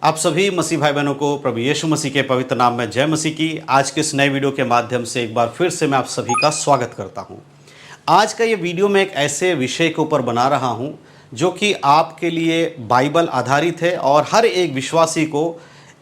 आप सभी मसीह भाई बहनों को प्रभु यीशु मसीह के पवित्र नाम में जय मसीह की। आज के इस नए वीडियो के माध्यम से एक बार फिर से मैं आप सभी का स्वागत करता हूं। आज का ये वीडियो मैं एक ऐसे विषय के ऊपर बना रहा हूं जो कि आपके लिए बाइबल आधारित है और हर एक विश्वासी को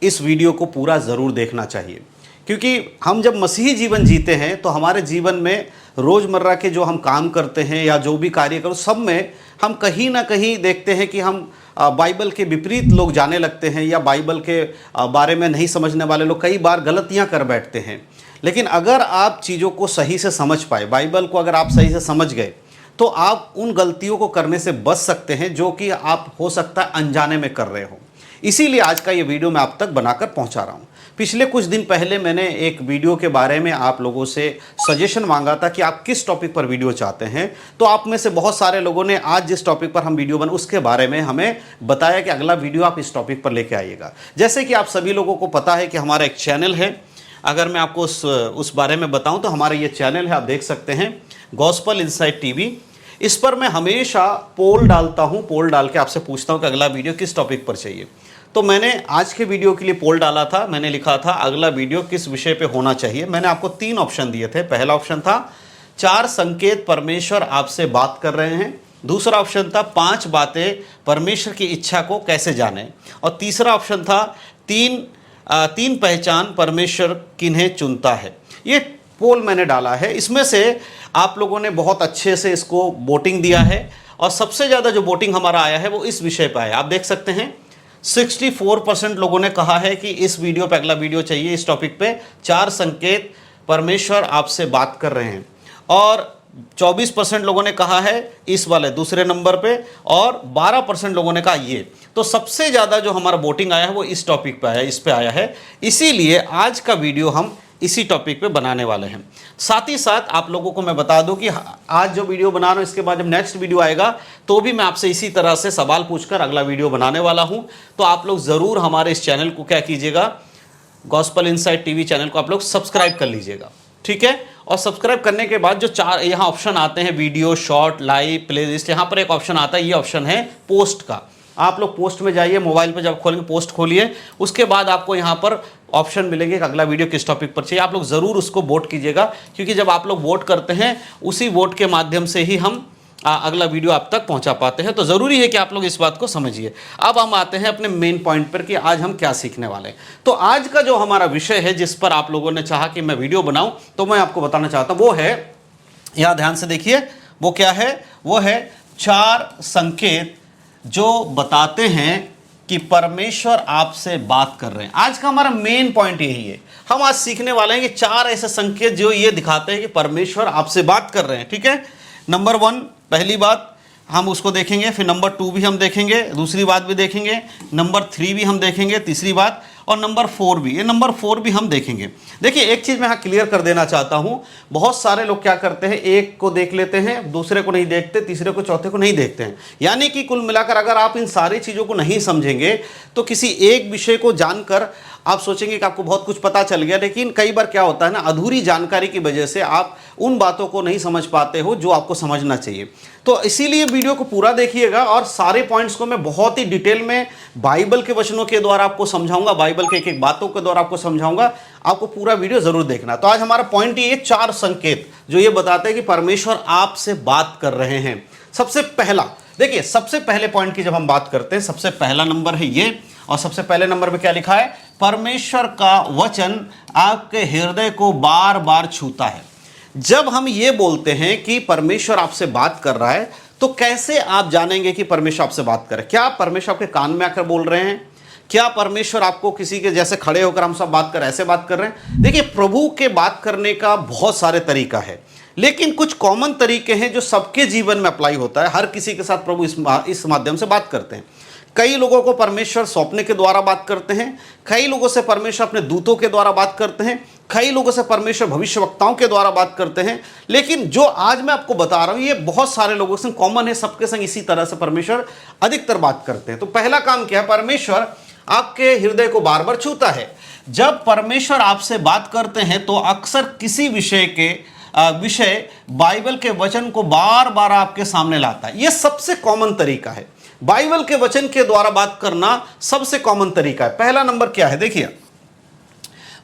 इस वीडियो को पूरा ज़रूर देखना चाहिए, क्योंकि हम जब मसीही जीवन जीते हैं तो हमारे जीवन में रोज़मर्रा के जो हम काम करते हैं या जो भी कार्य करो, सब में हम कहीं ना कहीं देखते हैं कि हम बाइबल के विपरीत लोग जाने लगते हैं या बाइबल के बारे में नहीं समझने वाले लोग कई बार गलतियां कर बैठते हैं। लेकिन अगर आप चीज़ों को सही से समझ पाए, बाइबल को अगर आप सही से समझ गए, तो आप उन गलतियों को करने से बच सकते हैं जो कि आप हो सकता है अनजाने में कर रहे हो। इसीलिए आज का ये वीडियो मैं आप तक बनाकर पहुंचा रहा हूं। पिछले कुछ दिन पहले मैंने एक वीडियो के बारे में आप लोगों से सजेशन मांगा था कि आप किस टॉपिक पर वीडियो चाहते हैं, तो आप में से बहुत सारे लोगों ने आज जिस टॉपिक पर हम वीडियो बना उसके बारे में हमें बताया कि अगला वीडियो आप इस टॉपिक पर लेके आइएगा। जैसे कि आप सभी लोगों को पता है कि हमारा एक चैनल है। अगर मैं आपको उस बारे में बताऊँ तो हमारा ये चैनल है, आप देख सकते हैं, गॉस्पल इनसाइट टीवी। इस पर मैं हमेशा पोल डालता हूँ, पोल डाल के आपसे पूछता हूँ कि अगला वीडियो किस टॉपिक पर चाहिए। तो मैंने आज के वीडियो के लिए पोल डाला था, मैंने लिखा था अगला वीडियो किस विषय पे होना चाहिए। मैंने आपको 3 ऑप्शन दिए थे। पहला ऑप्शन था 4 संकेत परमेश्वर आपसे बात कर रहे हैं, दूसरा ऑप्शन था 5 बातें परमेश्वर की इच्छा को कैसे जाने, और तीसरा ऑप्शन था तीन पहचान परमेश्वर किन्हें चुनता है। ये पोल मैंने डाला है। इसमें से आप लोगों ने बहुत अच्छे से इसको वोटिंग दिया है और सबसे ज़्यादा जो वोटिंग हमारा आया है वो इस विषय पर आया। आप देख सकते हैं 64% लोगों ने कहा है कि इस वीडियो पे अगला वीडियो चाहिए, इस टॉपिक पे 4 संकेत परमेश्वर आपसे बात कर रहे हैं, और 24% लोगों ने कहा है इस वाले दूसरे नंबर पे, और 12% लोगों ने कहा ये। तो सबसे ज़्यादा जो हमारा वोटिंग आया है वो इस टॉपिक पे आया, इस पे आया है। इसीलिए आज का वीडियो हम इसी टॉपिक पे बनाने वाले हैं। साथ ही साथ आप लोगों को मैं बता दूं कि आज जो वीडियो बना रहा हूं, इसके बाद जब नेक्स्ट वीडियो आएगा तो भी मैं आपसे इसी तरह से सवाल पूछकर अगला वीडियो बनाने वाला हूं। तो आप लोग ज़रूर हमारे इस चैनल को क्या कीजिएगा, गॉस्पल इनसाइट टीवी चैनल को आप लोग सब्सक्राइब कर लीजिएगा, ठीक है। और सब्सक्राइब करने के बाद जो 4 यहाँ ऑप्शन आते हैं, video, short, live, play list, यहाँ पर एक ऑप्शन आता है, ये ऑप्शन है पोस्ट का। आप लोग पोस्ट में जाइए, मोबाइल पे जब खोलेंगे पोस्ट खोलिए, उसके बाद आपको यहाँ पर ऑप्शन मिलेंगे कि अगला वीडियो किस टॉपिक पर चाहिए। आप लोग ज़रूर उसको वोट कीजिएगा, क्योंकि जब आप लोग वोट करते हैं उसी वोट के माध्यम से ही हम अगला वीडियो आप तक पहुँचा पाते हैं। तो ज़रूरी है कि आप लोग इस बात को समझिए। अब हम आते हैं अपने मेन पॉइंट पर कि आज हम क्या सीखने वाले हैं। तो आज का जो हमारा विषय है, जिस पर आप लोगों ने चाहा कि मैं वीडियो बनाऊँ, तो मैं आपको बताना चाहता हूँ, वो है, यहाँ ध्यान से देखिए, वो क्या है, वो है 4 संकेत जो बताते हैं कि परमेश्वर आपसे बात कर रहे हैं। आज का हमारा मेन पॉइंट यही है। हम आज सीखने वाले हैं कि 4 ऐसे संकेत जो ये दिखाते हैं कि परमेश्वर आपसे बात कर रहे हैं, ठीक है। नंबर 1 पहली बात हम उसको देखेंगे, फिर नंबर 2 भी हम देखेंगे, दूसरी बात भी देखेंगे, नंबर 3 भी हम देखेंगे, तीसरी बात, और नंबर 4 भी, ये नंबर 4 भी हम देखेंगे। देखिए एक चीज़ मैं यहाँ क्लियर कर देना चाहता हूँ, बहुत सारे लोग क्या करते हैं, एक को देख लेते हैं, दूसरे को नहीं देखते, तीसरे को, चौथे को नहीं देखते हैं। यानी कि कुल मिलाकर अगर आप इन सारी चीज़ों को नहीं समझेंगे तो किसी एक विषय को जानकर आप सोचेंगे कि आपको बहुत कुछ पता चल गया, लेकिन कई बार क्या होता है ना, अधूरी जानकारी की वजह से आप उन बातों को नहीं समझ पाते हो जो आपको समझना चाहिए। तो इसीलिए वीडियो को पूरा देखिएगा और सारे पॉइंट्स को मैं बहुत ही डिटेल में बाइबल के वचनों के द्वारा आपको समझाऊंगा, बाइबल के एक बातों के द्वारा आपको समझाऊंगा। आपको पूरा वीडियो जरूर देखना। तो आज हमारा पॉइंट ये 4 संकेत जो ये बताते हैं कि परमेश्वर आपसे बात कर रहे हैं। सबसे पहला देखिए, सबसे पहले पॉइंट की जब हम बात करते हैं, सबसे पहला नंबर है ये, और सबसे पहले नंबर पे क्या लिखा है, परमेश्वर का वचन आपके हृदय को बार बार छूता है। जब हम ये बोलते हैं कि परमेश्वर आपसे बात कर रहा है, तो कैसे आप जानेंगे कि परमेश्वर आपसे बात कर रहे हैं? क्या परमेश्वर आपके कान में आकर बोल रहे हैं? क्या परमेश्वर आपको किसी के जैसे खड़े होकर हम सब बात कर रहे हैं, ऐसे बात कर रहे हैं? देखिए, प्रभु के बात करने का बहुत सारे तरीका है, लेकिन कुछ कॉमन तरीके हैं जो सबके जीवन में अप्लाई होता है। हर किसी के साथ प्रभु इस माध्यम से बात करते हैं। कई लोगों को परमेश्वर सौंपने के द्वारा बात करते हैं, कई लोगों से परमेश्वर अपने दूतों के द्वारा बात करते हैं, कई लोगों से परमेश्वर भविष्यवक्ताओं के द्वारा बात करते हैं। लेकिन जो आज मैं आपको बता रहा हूं, ये बहुत सारे लोगों से कॉमन है, सबके संग इसी तरह से परमेश्वर अधिकतर बात करते हैं। तो पहला काम क्या है, परमेश्वर आपके हृदय को बार बार छूता है। जब परमेश्वर आपसे बात करते हैं तो अक्सर किसी विषय बाइबल के वचन को बार बार आपके सामने लाता है। यह सबसे कॉमन तरीका है। बाइबल के वचन के द्वारा बात करना सबसे कॉमन तरीका है। पहला नंबर क्या है, देखिए,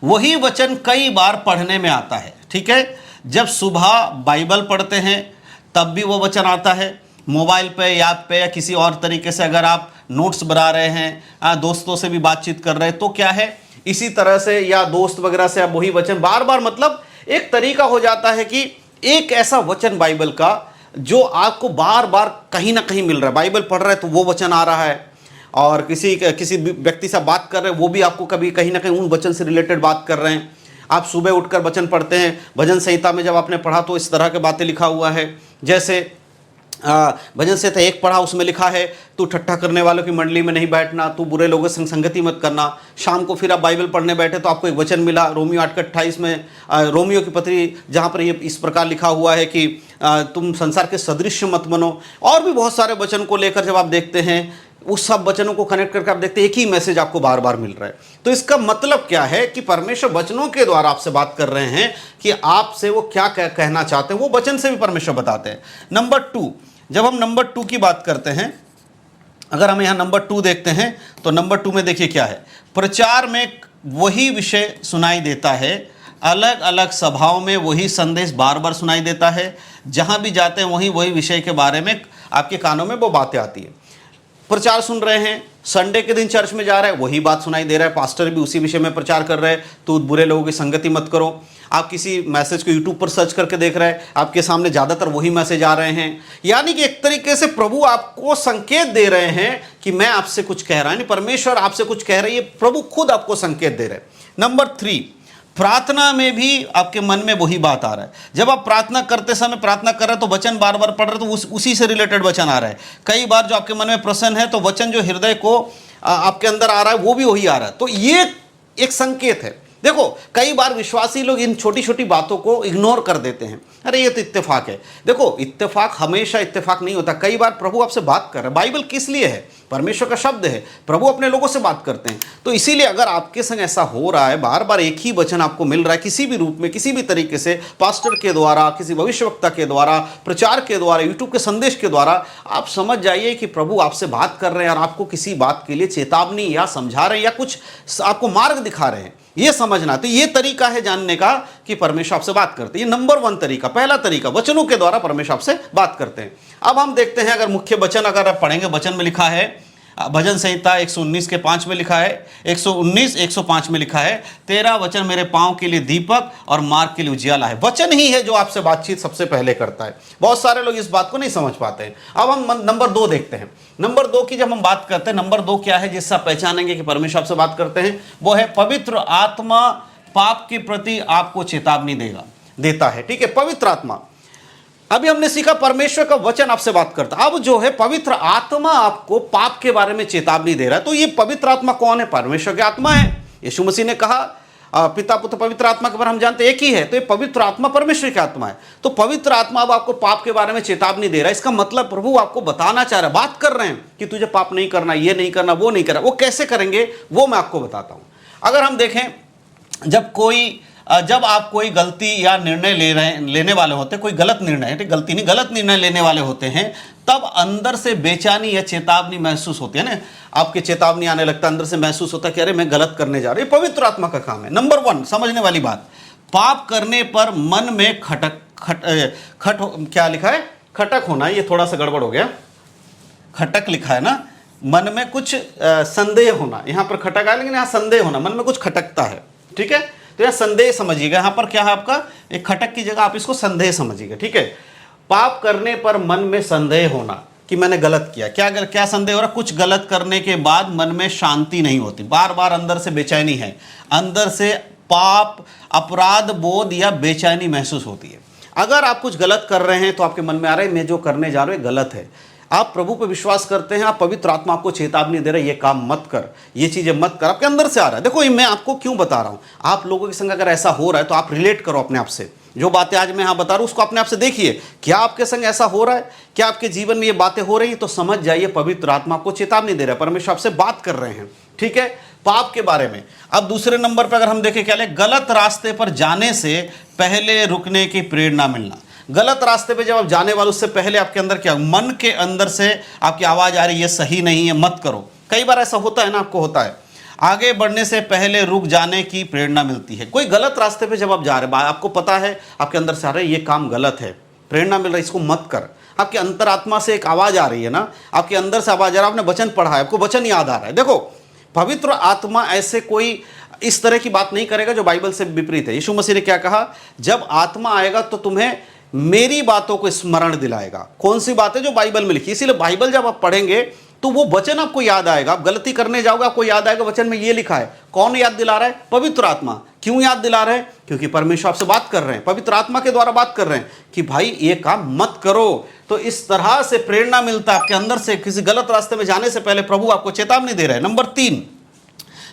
वही वचन कई बार पढ़ने में आता है। ठीक है, जब सुबह बाइबल पढ़ते हैं तब भी वो वचन आता है, मोबाइल पे या पे या किसी और तरीके से अगर आप नोट्स बना रहे हैं, दोस्तों से भी बातचीत कर रहे हैं, तो क्या है, इसी तरह से या दोस्त वगैरह से आप वही वचन बार बार, मतलब एक तरीका हो जाता है कि एक ऐसा वचन बाइबल का जो आपको बार बार कहीं ना कहीं मिल रहा है। बाइबल पढ़ रहे हैं तो वो वचन आ रहा है, और किसी व्यक्ति से बात कर रहे हैं वो भी आपको कभी कहीं ना कहीं उन वचन से रिलेटेड बात कर रहे हैं। आप सुबह उठकर वचन पढ़ते हैं, भजन संहिता में जब आपने पढ़ा तो इस तरह के बातें लिखा हुआ है, जैसे भजन संहिता 1 पढ़ा, उसमें लिखा है तू ठट्ठा करने वालों की मंडली में नहीं बैठना, तू बुरे लोगों से संगति मत करना। शाम को फिर आप बाइबल पढ़ने बैठे तो आपको एक वचन मिला रोमियो 8:28 में, रोमियो की पत्री, जहाँ पर ये इस प्रकार लिखा हुआ है कि तुम संसार के सदृश्य मत बनो। और भी बहुत सारे वचन को लेकर जब आप देखते हैं, उस सब वचनों को कनेक्ट करके आप देखते हैं एक ही मैसेज आपको बार बार मिल रहा है। तो इसका मतलब क्या है कि परमेश्वर वचनों के द्वारा आपसे बात कर रहे हैं कि आपसे वो क्या कहना चाहते हैं, वो वचन से भी परमेश्वर बताते हैं। नंबर 2, जब हम नंबर 2 की बात करते हैं, अगर हम यहाँ नंबर 2 देखते हैं तो नंबर 2 में देखिए क्या है, प्रचार में वही विषय सुनाई देता है, अलग अलग सभाओं में वही संदेश बार बार सुनाई देता है, जहाँ भी जाते हैं वही विषय के बारे में आपके कानों में वो बातें आती है। प्रचार सुन रहे हैं, संडे के दिन चर्च में जा रहे हैं, वही बात सुनाई दे रहा है, पास्टर भी उसी विषय में प्रचार कर रहे हैं, तो बुरे लोगों की संगति मत करो। आप किसी मैसेज को यूट्यूब पर सर्च करके देख रहे हैं, आपके सामने ज़्यादातर वही मैसेज आ रहे हैं। यानी कि एक तरीके से प्रभु आपको संकेत दे रहे हैं कि मैं आपसे कुछ कह रहा है, नहीं, परमेश्वर आपसे कुछ कह रही है, प्रभु खुद आपको संकेत दे रहे हैं। नंबर 3, प्रार्थना में भी आपके मन में वही बात आ रहा है। जब आप प्रार्थना करते समय प्रार्थना कर रहे हैं तो वचन बार बार पढ़ रहे हैं तो उसी से रिलेटेड वचन आ रहा है। कई बार जो आपके मन में प्रश्न है तो वचन जो हृदय को आपके अंदर आ रहा है वो भी वही आ रहा है। तो ये एक संकेत है। देखो, कई बार विश्वासी लोग इन छोटी छोटी बातों को इग्नोर कर देते हैं, अरे ये तो इत्तेफाक है। देखो, इत्तेफाक हमेशा इत्तेफाक नहीं होता। कई बार प्रभु आपसे बात कर रहे हैं। बाइबल किस लिए है? परमेश्वर का शब्द है, प्रभु अपने लोगों से बात करते हैं। तो इसीलिए अगर आपके संग ऐसा हो रहा है, बार बार एक ही वचन आपको मिल रहा है किसी भी रूप में, किसी भी तरीके से, पास्टर के द्वारा, किसी भविष्यवक्ता के द्वारा, प्रचार के द्वारा, यूट्यूब के संदेश के द्वारा, आप समझ जाइए कि प्रभु आपसे बात कर रहे हैं और आपको किसी बात के लिए चेतावनी या समझा रहे हैं या कुछ आपको मार्ग दिखा रहे हैं, ये समझना। तो ये तरीका है जानने का कि परमेश्वर आपसे बात करते हैं। ये नंबर 1 तरीका, पहला तरीका, वचनों के द्वारा परमेश्वर आपसे बात करते हैं। अब हम देखते हैं, अगर मुख्य वचन अगर आप पढ़ेंगे, वचन में लिखा है, भजन संहिता 119 के 5 में लिखा है, 119 105 में लिखा है, तेरा वचन मेरे पांव के लिए दीपक और मार्ग के लिए उजियाला है। वचन ही है जो आपसे बातचीत सबसे पहले करता है। बहुत सारे लोग इस बात को नहीं समझ पाते हैं। अब हम नंबर 2 देखते हैं। नंबर 2 की जब हम बात करते हैं, नंबर 2 क्या है जिससे आप पहचानेंगे कि परमेश्वर आपसे बात करते हैं? वो है पवित्र आत्मा पाप के प्रति आपको चेतावनी देता है। ठीक है, पवित्र आत्मा। अभी हमने सीखा परमेश्वर का वचन आपसे बात करता है। अब जो है पवित्र आत्मा आपको पाप के बारे में चेतावनी दे रहा है। तो ये पवित्र आत्मा कौन है? परमेश्वर की आत्मा है। यीशु मसीह ने कहा पिता पुत्र पवित्र आत्मा के बारे में हम जानते एक ही है। तो ये पवित्र आत्मा परमेश्वर की आत्मा है। तो पवित्र आत्मा अब आपको पाप के बारे में चेतावनी दे रहा है। इसका मतलब प्रभु आपको बताना चाह रहा है, बात कर रहे हैं कि तुझे पाप नहीं करना, ये नहीं करना, वो नहीं करना। वो कैसे करेंगे वो मैं आपको बताता हूं। अगर हम देखें, जब आप कोई गलती या निर्णय लेने वाले होते हैं, कोई गलत निर्णय, गलती नहीं, गलत निर्णय लेने वाले होते हैं, तब अंदर से बेचैनी या चेतावनी महसूस होती है ना। आपके चेतावनी आने लगता है, अंदर से महसूस होता है कि अरे मैं गलत करने जा रहा हूं। ये पवित्र आत्मा का काम है। नंबर 1 समझने वाली बात, पाप करने पर मन में क्या लिखा है? खटक होना। ये थोड़ा सा गड़बड़ हो गया, खटक लिखा है ना, मन में कुछ संदेह होना। यहां पर खटक आया लेकिन यहां संदेह होना, मन में कुछ खटकता है। ठीक है, तो यह संदेह समझिएगा। यहां पर क्या है आपका, एक खटक की जगह आप इसको संदेह समझिएगा। ठीक है, पाप करने पर मन में संदेह होना कि मैंने गलत किया। क्या संदेह हो रहा? कुछ गलत करने के बाद मन में शांति नहीं होती, बार बार अंदर से बेचैनी है, अंदर से पाप, अपराध बोध या बेचैनी महसूस होती है। अगर आप कुछ गलत कर रहे हैं तो आपके मन में आ रहा है मैं जो करने जा रहा हूं गलत है। आप प्रभु पर विश्वास करते हैं, आप पवित्र आत्मा आपको चेतावनी दे रहे हैं, ये काम मत कर, ये चीजें मत कर, आपके अंदर से आ रहा है। देखो, ये मैं आपको क्यों बता रहा हूं, आप लोगों के संग अगर ऐसा हो रहा है तो आप रिलेट करो अपने आप से। जो बातें आज मैं यहां बता रहा हूं उसको अपने आप से देखिए, क्या आपके संग ऐसा हो रहा है? क्या आपके जीवन में ये बातें हो रही है? तो समझ जाइए पवित्र आत्मा आपको चेतावनी दे रहा है, परमेश्वर आपसे बात कर रहे हैं। ठीक है, पाप के बारे में। अब दूसरे नंबर पर अगर हम देखें, क्या है? गलत रास्ते पर जाने से पहले रुकने की प्रेरणा मिलना। गलत रास्ते पे जब आप जाने वाले उससे पहले आपके अंदर क्या, मन के अंदर से आपकी आवाज़ आ रही है ये सही नहीं है मत करो। कई बार ऐसा होता है ना, आपको होता है। आगे बढ़ने से पहले रुक जाने की प्रेरणा मिलती है। कोई गलत रास्ते पे जब आप जा रहे हैं, आपको पता है आपके अंदर से आ रहा है ये काम गलत है, प्रेरणा मिल रहा है इसको मत कर। आपके अंतरात्मा से एक आवाज़ आ रही है ना, आपके अंदर से आवाज़ आ रहा है, आपने वचन पढ़ा है, आपको वचन याद आ रहा है। देखो पवित्र आत्मा ऐसे कोई इस तरह की बात नहीं करेगा जो बाइबल से विपरीत है। यीशु मसीह ने क्या कहा, जब आत्मा आएगा तो तुम्हें मेरी बातों को स्मरण दिलाएगा। कौन सी बात है, जो बाइबल में लिखी। इसीलिए बाइबल जब आप पढ़ेंगे तो वो वचन आपको याद आएगा। आप गलती करने जाओगे आपको याद आएगा वचन में ये लिखा है। कौन याद दिला रहा है, पवित्र आत्मा। क्यों याद दिला रहे हैं, क्योंकि परमेश्वर आपसे बात कर रहे हैं, पवित्र आत्मा के द्वारा बात कर रहे हैं कि भाई ये काम मत करो। तो इस तरह से प्रेरणा मिलता है आपके अंदर से। किसी गलत रास्ते में जाने से पहले प्रभु आपको चेतावनी दे रहे हैं। नंबर 3,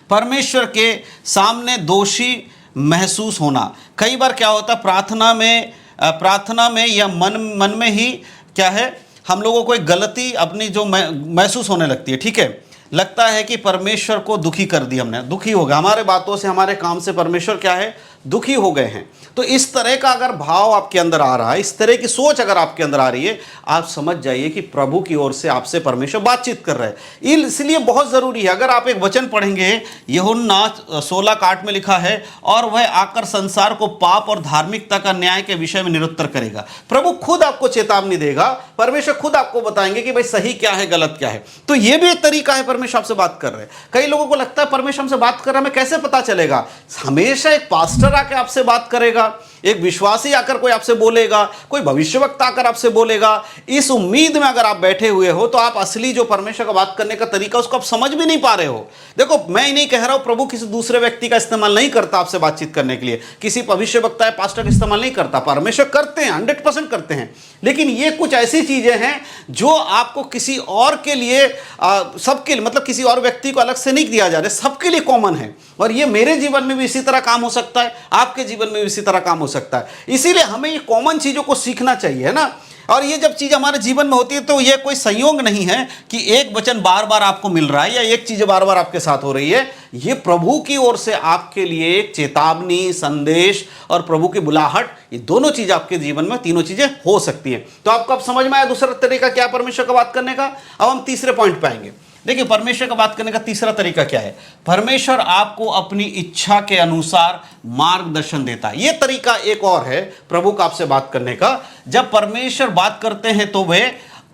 परमेश्वर के सामने दोषी महसूस होना। कई बार क्या होता है, प्रार्थना में या मन में ही क्या है, हम लोगों को एक गलती अपनी जो महसूस होने लगती है। ठीक है, लगता है कि परमेश्वर को दुखी कर दिया हमने, दुखी हो गया हमारे बातों से, हमारे काम से परमेश्वर क्या है, दुखी हो गए हैं। तो इस तरह का अगर भाव आपके अंदर आ रहा है, इस तरह की सोच अगर आपके अंदर आ रही है, आप समझ जाइए कि प्रभु की ओर से आपसे परमेश्वर बातचीत कर रहे हैं। इसलिए बहुत ज़रूरी है, अगर आप एक वचन पढ़ेंगे, यूहन्ना 16:8 में लिखा है, और वह आकर संसार को पाप और धार्मिकता का न्याय के विषय में निरुत्तर करेगा। प्रभु खुद आपको चेतावनी देगा, परमेश्वर खुद आपको बताएंगे कि भाई सही क्या है गलत क्या है। तो ये भी एक तरीका है, परमेश्वर आपसे बात कर रहे हैं। कई लोगों को लगता है परमेश्वर हमसे बात कर रहा है, हमें कैसे पता चलेगा। हमेशा एक पास्टर आके आपसे बात करेगा, एक विश्वासी आकर कोई आपसे बोलेगा, कोई भविष्यवक्ता आकर आपसे बोलेगा। इस उम्मीद में अगर आप बैठे हुए हो तो आप असली जो परमेश्वर का बात करने का तरीका उसको आप समझ भी नहीं पा रहे हो। देखो मैं ही नहीं कह रहा हूं, प्रभु किसी दूसरे व्यक्ति का इस्तेमाल नहीं करता आपसे बातचीत करने के लिए, किसी भविष्यवक्ता या पास्टर का इस्तेमाल नहीं करता। परमेश्वर करते हैं, 100% करते हैं। लेकिन ये कुछ ऐसी चीजें हैं जो आपको किसी और के लिए सबके लिए, मतलब किसी और व्यक्ति को अलग से नहीं दिया जा रहा है, सबके लिए कॉमन है। और ये मेरे जीवन में भी इसी तरह काम हो सकता है, आपके जीवन में भी इसी तरह काम हो सकता है। इसीलिए हमें ये कॉमन चीजों को सीखना चाहिए, है ना। और ये जब चीज हमारे जीवन में होती है तो ये कोई संयोग नहीं है कि एक वचन बार बार आपको मिल रहा है या एक चीज बार बार आपके साथ हो रही है। ये प्रभु की ओर से आपके लिए एक चेतावनी, संदेश और प्रभु की बुलाहट, ये दोनों चीज आपके जीवन में, तीनों चीजें हो सकती हैं। तो आपको अब समझ में आया दूसरा तरीका क्या परमेश्वर का बात करने का। अब हम तीसरे पॉइंट पे आएंगे। देखिए परमेश्वर का बात करने का तीसरा तरीका क्या है। परमेश्वर आपको अपनी इच्छा के अनुसार मार्गदर्शन देता है। यह तरीका एक और है प्रभु का आपसे बात करने का। जब परमेश्वर बात करते हैं तो वे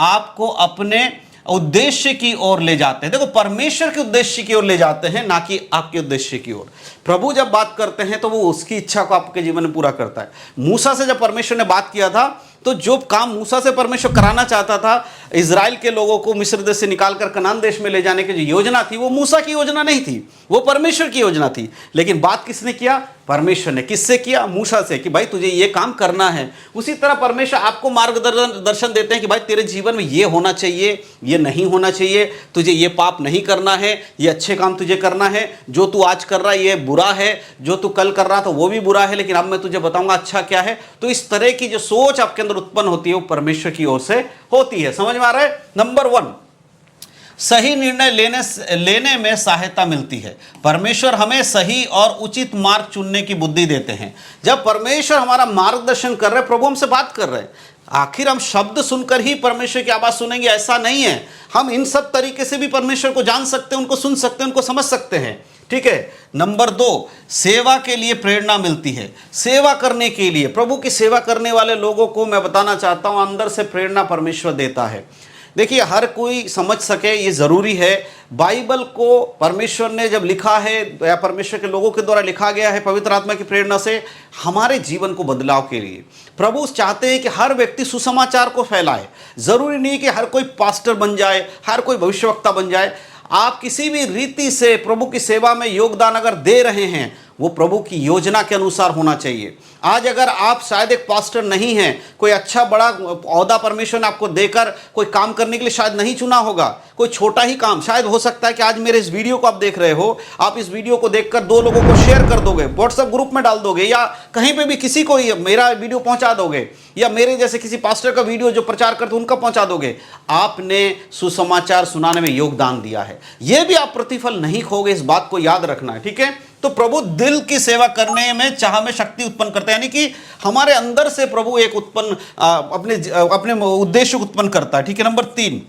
आपको अपने उद्देश्य की ओर ले जाते हैं। देखो परमेश्वर के उद्देश्य की ओर ले जाते हैं, ना कि आपके उद्देश्य की ओर। प्रभु जब बात करते हैं तो वो उसकी इच्छा को आपके जीवन में पूरा करता है। मूसा से जब परमेश्वर ने बात किया था तो जो काम मूसा से परमेश्वर कराना चाहता था, इजराइल के लोगों को मिस्र देश से निकालकर कनान देश में ले जाने की जो योजना थी, वो मूसा की योजना नहीं थी, वो परमेश्वर की योजना थी। लेकिन बात किसने किया, परमेश्वर ने। किससे किया, मूसा से, कि भाई तुझे ये काम करना है। उसी तरह परमेश्वर आपको मार्गदर्शन देते हैं कि भाई तेरे जीवन में ये होना चाहिए, ये नहीं होना चाहिए, तुझे ये पाप नहीं करना है, ये अच्छे काम तुझे करना है, जो तू आज कर रहा है ये बुरा है, जो तू कल कर रहा था वो भी बुरा है, लेकिन अब मैं तुझे बताऊंगा अच्छा क्या है। तो इस तरह की जो सोच आपके अंदर उत्पन्न होती है वो परमेश्वर की ओर से होती है। समझ में आ रहा है। नंबर 1, सही निर्णय लेने में सहायता मिलती है। परमेश्वर हमें सही और उचित मार्ग चुनने की बुद्धि देते हैं। जब परमेश्वर हमारा मार्गदर्शन कर रहे हैं, प्रभु हमसे बात कर रहे हैं, आखिर हम शब्द सुनकर ही परमेश्वर की आवाज सुनेंगे ऐसा नहीं है। हम इन सब तरीके से भी परमेश्वर को जान सकते हैं, उनको सुन सकते हैं, उनको समझ सकते हैं। ठीक है। नंबर 2, सेवा के लिए प्रेरणा मिलती है। सेवा करने के लिए, प्रभु की सेवा करने वाले लोगों को मैं बताना चाहता हूं, अंदर से प्रेरणा परमेश्वर देता है। देखिए हर कोई समझ सके ये ज़रूरी है। बाइबल को परमेश्वर ने जब लिखा है या परमेश्वर के लोगों के द्वारा लिखा गया है पवित्र आत्मा की प्रेरणा से, हमारे जीवन को बदलाव के लिए। प्रभु चाहते हैं कि हर व्यक्ति सुसमाचार को फैलाए। ज़रूरी नहीं कि हर कोई पास्टर बन जाए, हर कोई भविष्यवक्ता बन जाए। आप किसी भी रीति से प्रभु की सेवा में योगदान अगर दे रहे हैं, वो प्रभु की योजना के अनुसार होना चाहिए। आज अगर आप शायद एक पास्टर नहीं हैं, कोई अच्छा बड़ा ओहदा परमेश्वर ने आपको देकर कोई काम करने के लिए शायद नहीं चुना होगा, कोई छोटा ही काम शायद हो सकता है कि आज मेरे इस वीडियो को आप देख रहे हो, आप इस वीडियो को देखकर 2 लोगों को शेयर कर दोगे, व्हाट्सएप ग्रुप में डाल दोगे, या कहीं पे भी किसी को मेरा वीडियो पहुंचा दोगे, या मेरे जैसे किसी पास्टर का वीडियो जो प्रचार करते उनका पहुंचा दोगे। आपने सुसमाचार सुनाने में योगदान दिया है, यह भी आप प्रतिफल नहीं खोगे, इस बात को याद रखना है। ठीक है। तो प्रभु दिल की सेवा करने में चाह में शक्ति उत्पन्न करते हैं, यानी कि हमारे अंदर से प्रभु एक उत्पन्न अपने उद्देश्य को उत्पन्न करता है। ठीक है। नंबर 3,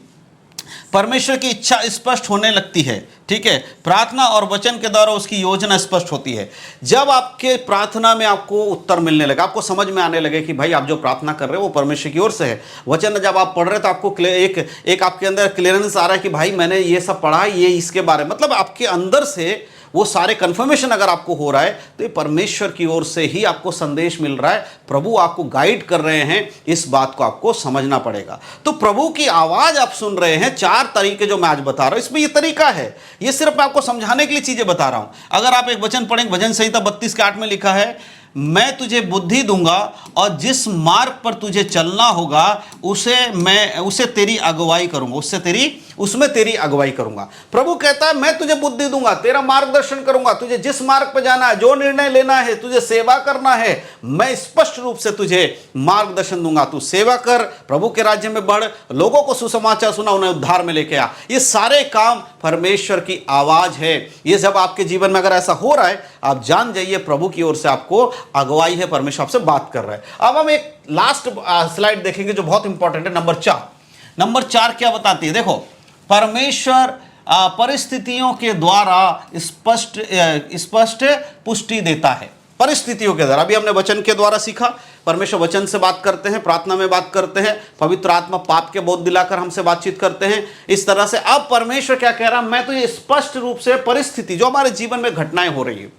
परमेश्वर की इच्छा स्पष्ट होने लगती है। ठीक है। प्रार्थना और वचन के द्वारा उसकी योजना स्पष्ट होती है। जब आपके प्रार्थना में आपको उत्तर मिलने लगे, आपको समझ में आने लगे कि भाई आप जो प्रार्थना कर रहे हो वो परमेश्वर की ओर से है, वचन जब आप पढ़ रहे तो आपको एक आपके अंदर क्लियरेंस आ रहा है कि भाई मैंने ये सब पढ़ा है, ये इसके बारे में, मतलब आपके अंदर से वो सारे कंफर्मेशन अगर आपको हो रहा है तो ये परमेश्वर की ओर से ही आपको संदेश मिल रहा है, प्रभु आपको गाइड कर रहे हैं, इस बात को आपको समझना पड़ेगा। तो प्रभु की आवाज़ आप सुन रहे हैं। 4 तरीके जो मैं आज बता रहा हूं, इसमें ये तरीका है, ये सिर्फ मैं आपको समझाने के लिए चीज़ें बता रहा हूं। अगर आप एक वचन पढ़ेंगे, भजन संहिता 32:8 में लिखा है, मैं तुझे बुद्धि दूंगा और जिस मार्ग पर तुझे चलना होगा उसे तेरी अगुवाई करूंगा, उसमें तेरी अगुवाई करूंगा। प्रभु कहता है मैं तुझे बुद्धि दूंगा, तेरा मार्गदर्शन करूंगा, तुझे जिस मार्ग पर जाना है, जो निर्णय लेना है, तुझे सेवा करना है, मैं स्पष्ट रूप से तुझे मार्गदर्शन दूंगा। तू सेवा कर, प्रभु के राज्य में बढ़, लोगों को सुसमाचार सुना, उन्हें उद्धार में लेके आ। ये सारे काम परमेश्वर की आवाज है। ये जब आपके जीवन में अगर ऐसा हो रहा है, आप जान जाइए प्रभु की ओर से आपको अगुवाई है, परमेश्वर आपसे बात कर रहा है। अब हम एक लास्ट स्लाइड देखेंगे जो बहुत इंपॉर्टेंट है, नंबर 4 क्या बताती है? देखो, परमेश्वर परिस्थितियों के द्वारा स्पष्ट पुष्टि देता है। परिस्थितियों के द्वारा, अभी हमने वचन के द्वारा सीखा, परमेश्वर वचन से बात करते हैं, प्रार्थना में बात करते हैं, पवित्र आत्मा पाप के बोध दिलाकर हमसे बातचीत करते हैं। इस तरह से अब परमेश्वर क्या कह रहा है, मैं तो ये स्पष्ट रूप से परिस्थिति जो हमारे जीवन में घटनाएं हो रही है,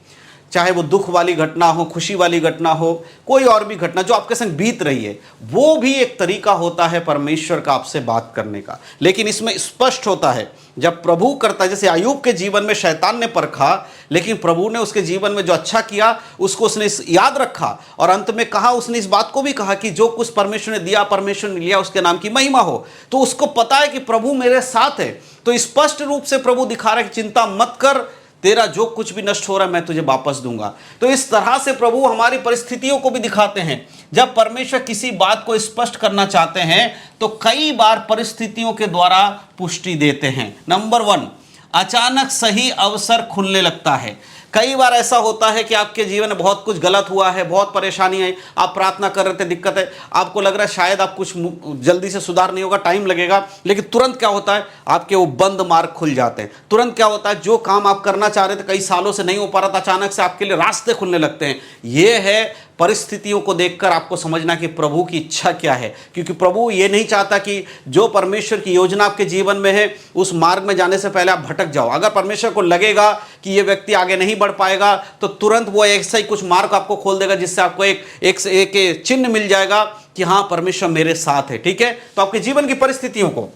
चाहे वो दुख वाली घटना हो, खुशी वाली घटना हो, कोई और भी घटना जो आपके संग बीत रही है, वो भी एक तरीका होता है परमेश्वर का आपसे बात करने का। लेकिन इसमें स्पष्ट होता है जब प्रभु करता है। जैसे अय्यूब के जीवन में शैतान ने परखा, लेकिन प्रभु ने उसके जीवन में जो अच्छा किया उसको उसने याद रखा, और अंत में कहा, उसने इस बात को भी कहा कि जो कुछ परमेश्वर ने दिया, परमेश्वर ने लिया, उसके नाम की महिमा हो। तो उसको पता है कि प्रभु मेरे साथ है। तो स्पष्ट रूप से प्रभु दिखा रहा है कि चिंता मत कर, तेरा जो कुछ भी नष्ट हो रहा है मैं तुझे वापस दूंगा। तो इस तरह से प्रभु हमारी परिस्थितियों को भी दिखाते हैं। जब परमेश्वर किसी बात को स्पष्ट करना चाहते हैं तो कई बार परिस्थितियों के द्वारा पुष्टि देते हैं। नंबर 1, अचानक सही अवसर खुलने लगता है। कई बार ऐसा होता है कि आपके जीवन में बहुत कुछ गलत हुआ है, बहुत परेशानी है, आप प्रार्थना कर रहे थे, दिक्कत है, आपको लग रहा है शायद आप कुछ जल्दी से सुधार नहीं होगा, टाइम लगेगा, लेकिन तुरंत क्या होता है, आपके वो बंद मार्ग खुल जाते हैं। तुरंत क्या होता है, जो काम आप करना चाह रहे थे, कई सालों से नहीं हो पा रहा था, अचानक से आपके लिए रास्ते खुलने लगते हैं। ये है परिस्थितियों को देखकर आपको समझना कि प्रभु की इच्छा क्या है, क्योंकि प्रभु ये नहीं चाहता कि जो परमेश्वर की योजना आपके जीवन में है उस मार्ग में जाने से पहले आप भटक जाओ। अगर परमेश्वर को लगेगा कि ये व्यक्ति आगे नहीं बढ़ पाएगा तो तुरंत वो ऐसा ही कुछ मार्ग आपको खोल देगा जिससे आपको एक चिन्ह मिल जाएगा कि हाँ परमेश्वर मेरे साथ है। ठीक है। तो आपके जीवन की परिस्थितियों को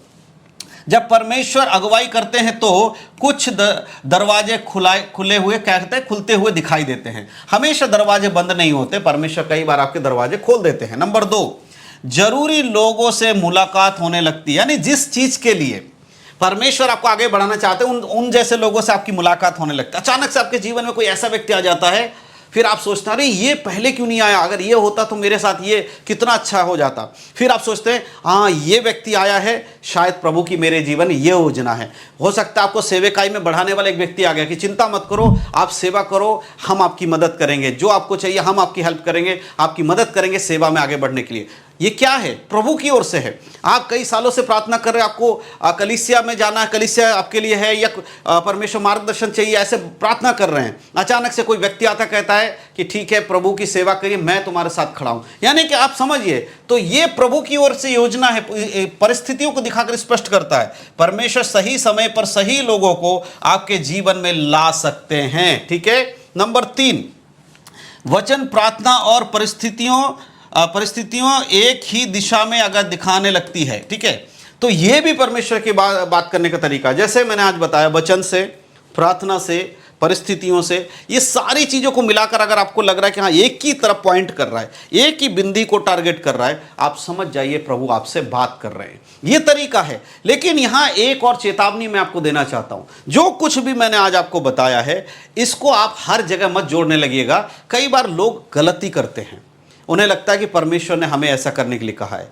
जब परमेश्वर अगुवाई करते हैं तो कुछ दरवाजे खुले हुए कहते हैं, खुलते हुए दिखाई देते हैं। हमेशा दरवाजे बंद नहीं होते, परमेश्वर कई बार आपके दरवाजे खोल देते हैं। नंबर 2, जरूरी लोगों से मुलाकात होने लगती है। यानी जिस चीज के लिए परमेश्वर आपको आगे बढ़ाना चाहते हैं उन जैसे लोगों से आपकी मुलाकात होने लगती है। अचानक से आपके जीवन में कोई ऐसा व्यक्ति आ जाता है, फिर आप सोचते हैं अरे ये पहले क्यों नहीं आया, अगर ये होता तो मेरे साथ ये कितना अच्छा हो जाता। फिर आप सोचते हैं हाँ ये व्यक्ति आया है, शायद प्रभु की मेरे जीवन में ये योजना है। हो सकता है आपको सेवकाई में बढ़ाने वाला एक व्यक्ति आ गया कि चिंता मत करो, आप सेवा करो, हम आपकी मदद करेंगे, जो आपको चाहिए हम आपकी हेल्प करेंगे, आपकी मदद करेंगे सेवा में आगे बढ़ने के लिए। ये क्या है? प्रभु की ओर से है। आप कई सालों से प्रार्थना कर रहे हैं, आपको कलीसिया में जाना है, कलीसिया आपके लिए है, या परमेश्वर मार्गदर्शन चाहिए, ऐसे प्रार्थना कर रहे हैं। अचानक से कोई व्यक्ति आता कहता है कि ठीक है प्रभु की सेवा करिए, मैं तुम्हारे साथ खड़ा हूं। यानी कि आप समझिए, तो ये प्रभु की ओर से योजना है, परिस्थितियों को दिखाकर स्पष्ट करता है। परमेश्वर सही समय पर सही लोगों को आपके जीवन में ला सकते हैं। ठीक है। नंबर 3, वचन, प्रार्थना और परिस्थितियों एक ही दिशा में अगर दिखाने लगती है। ठीक है। तो ये भी परमेश्वर की बात करने का तरीका, जैसे मैंने आज बताया, वचन से, प्रार्थना से, परिस्थितियों से, ये सारी चीज़ों को मिलाकर अगर आपको लग रहा है कि हाँ एक ही तरफ पॉइंट कर रहा है, एक ही बिंदी को टारगेट कर रहा है, आप समझ जाइए प्रभु आपसे बात कर रहे हैं। ये तरीका है। लेकिन यहाँ एक और चेतावनी मैं आपको देना चाहता हूँ। जो कुछ भी मैंने आज आपको बताया है इसको आप हर जगह मत जोड़ने लगिएगा। कई बार लोग गलती करते हैं, उन्हें लगता है कि परमेश्वर ने हमें ऐसा करने के लिए कहा है।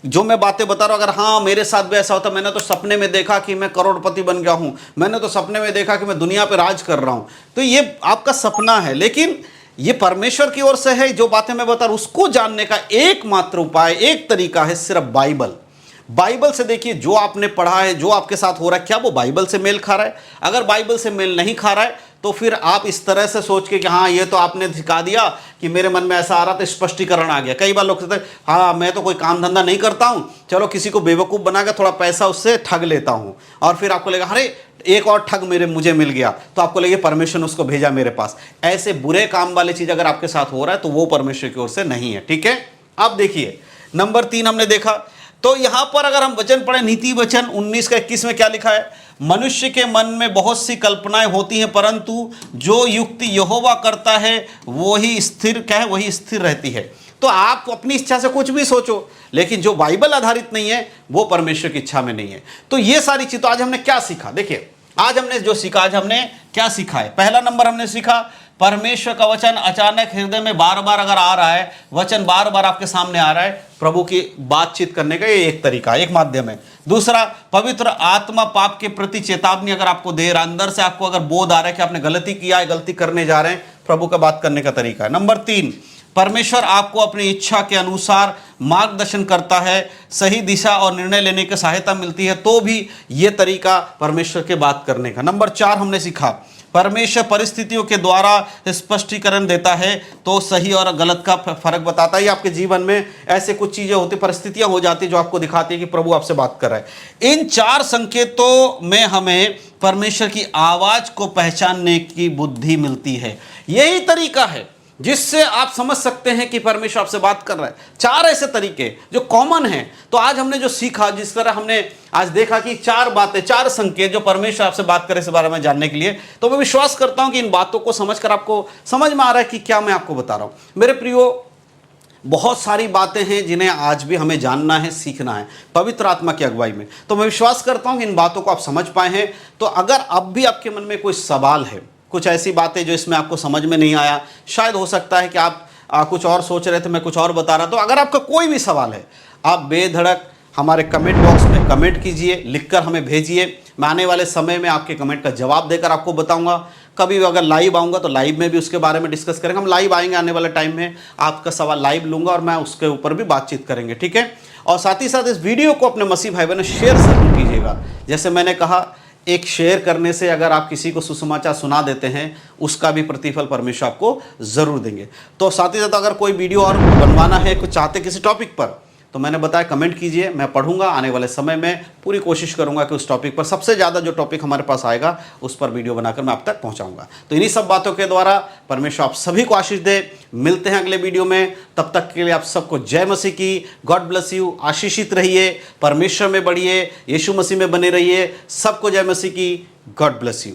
जो मैं बातें बता रहा हूं, अगर हाँ मेरे साथ भी ऐसा होता, मैंने तो सपने में देखा कि मैं करोड़पति बन गया हूं, मैंने तो सपने में देखा कि मैं दुनिया पे राज कर रहा हूं, तो ये आपका सपना है। लेकिन ये परमेश्वर की ओर से है, जो बातें मैं बता रहा हूं उसको जानने का एकमात्र उपाय, एक तरीका है सिर्फ बाइबल। बाइबल से देखिए, जो आपने पढ़ा है, जो आपके साथ हो रहा है, क्या वो बाइबल से मेल खा रहा है? अगर बाइबल से मेल नहीं खा रहा है तो फिर आप इस तरह से सोच के कि हाँ ये तो आपने सिखा दिया, कि मेरे मन में ऐसा आ रहा तो स्पष्टीकरण आ गया। कई बार लोग कहते हैं हाँ मैं तो कोई काम धंधा नहीं करता हूँ, चलो किसी को बेवकूफ़ बना के थोड़ा पैसा उससे ठग लेता हूँ, और फिर आपको लगेगा अरे एक और ठग मुझे मिल गया, तो आपको लगे परमेश्वर ने उसको भेजा मेरे पास। ऐसे बुरे काम वाली चीज़ अगर आपके साथ हो रहा है तो वो परमेश्वर की ओर से नहीं है। ठीक है, अब देखिए नंबर 3 हमने देखा, तो यहां पर अगर हम वचन पढ़े, नीति वचन 19 का 21 में क्या लिखा है? मनुष्य के मन में बहुत सी कल्पनाएं होती हैं, परंतु जो युक्ति यहोवा करता है वही स्थिर, क्या है, वही स्थिर रहती है। तो आप अपनी इच्छा से कुछ भी सोचो, लेकिन जो बाइबल आधारित नहीं है वो परमेश्वर की इच्छा में नहीं है। तो ये सारी चीज, तो आज हमने क्या सीखा? देखिए आज हमने जो सीखा, आज हमने क्या सीखा है? पहला नंबर हमने सीखा, परमेश्वर का वचन अचानक हृदय में बार बार अगर आ रहा है, वचन बार बार आपके सामने आ रहा है, प्रभु की बातचीत करने का ये एक तरीका, एक माध्यम है। दूसरा, पवित्र आत्मा पाप के प्रति चेतावनी अगर आपको दे रहा, अंदर से आपको अगर बोध आ रहा है कि आपने गलती किया है, गलती करने जा रहे हैं, प्रभु का बात करने का तरीका है। नंबर 3, परमेश्वर आपको अपनी इच्छा के अनुसार मार्गदर्शन करता है, सही दिशा और निर्णय लेने की सहायता मिलती है, तो भी ये तरीका परमेश्वर के बात करने का। नंबर 4 हमने सीखा, परमेश्वर परिस्थितियों के द्वारा स्पष्टीकरण देता है, तो सही और गलत का फर्क बताता है। आपके जीवन में ऐसे कुछ चीजें होती, परिस्थितियां हो जाती जो आपको दिखाती है कि प्रभु आपसे बात कर रहा है। इन 4 संकेतों में हमें परमेश्वर की आवाज को पहचानने की बुद्धि मिलती है। यही तरीका है जिससे आप समझ सकते हैं कि परमेश्वर आपसे बात कर रहा है। 4 ऐसे तरीके जो कॉमन हैं। तो आज हमने जो सीखा, जिस तरह हमने आज देखा कि 4 बातें, 4 संकेत जो परमेश्वर आपसे बात करे इस बारे में जानने के लिए, तो मैं विश्वास करता हूं कि इन बातों को समझकर आपको समझ में आ रहा है कि क्या मैं आपको बता रहा हूं। मेरे प्रियो, बहुत सारी बातें हैं जिन्हें आज भी हमें जानना है, सीखना है पवित्र आत्मा की अगुवाई में। तो मैं विश्वास करता हूं कि इन बातों को आप समझ पाए हैं। तो अगर अब भी आपके मन में कोई सवाल है, कुछ ऐसी बातें जो इसमें आपको समझ में नहीं आया, शायद हो सकता है कि आप कुछ और सोच रहे थे, मैं कुछ और बता रहा, तो अगर आपका कोई भी सवाल है, आप बेधड़क हमारे कमेंट बॉक्स में कमेंट कीजिए, लिखकर हमें भेजिए। मैं आने वाले समय में आपके कमेंट का जवाब देकर आपको बताऊंगा। कभी अगर लाइव आऊँगा तो लाइव में भी उसके बारे में डिस्कस करेंगे। हम लाइव आएंगे आने वाले टाइम में, आपका सवाल लाइव लूँगा और मैं उसके ऊपर भी बातचीत करेंगे। ठीक है, और साथ ही साथ इस वीडियो को अपने मसीह भाई बहनों शेयर जरूर कीजिएगा। जैसे मैंने कहा, एक शेयर करने से अगर आप किसी को सुसमाचार सुना देते हैं, उसका भी प्रतिफल परमेश्वर आपको जरूर देंगे। तो साथ ही साथ अगर कोई वीडियो और बनवाना है, कुछ चाहते किसी टॉपिक पर, तो मैंने बताया कमेंट कीजिए, मैं पढ़ूंगा। आने वाले समय में पूरी कोशिश करूंगा कि उस टॉपिक पर, सबसे ज़्यादा जो टॉपिक हमारे पास आएगा उस पर वीडियो बनाकर मैं आप तक पहुंचाऊंगा। तो इन्हीं सब बातों के द्वारा परमेश्वर आप सभी को आशीष दे। मिलते हैं अगले वीडियो में, तब तक के लिए आप सबको जय मसीह की। God bless you. आशीषित रहिए, परमेश्वर में बढ़िए, यीशु मसीह में बने रहिए। सबको जय मसीह की। God bless you.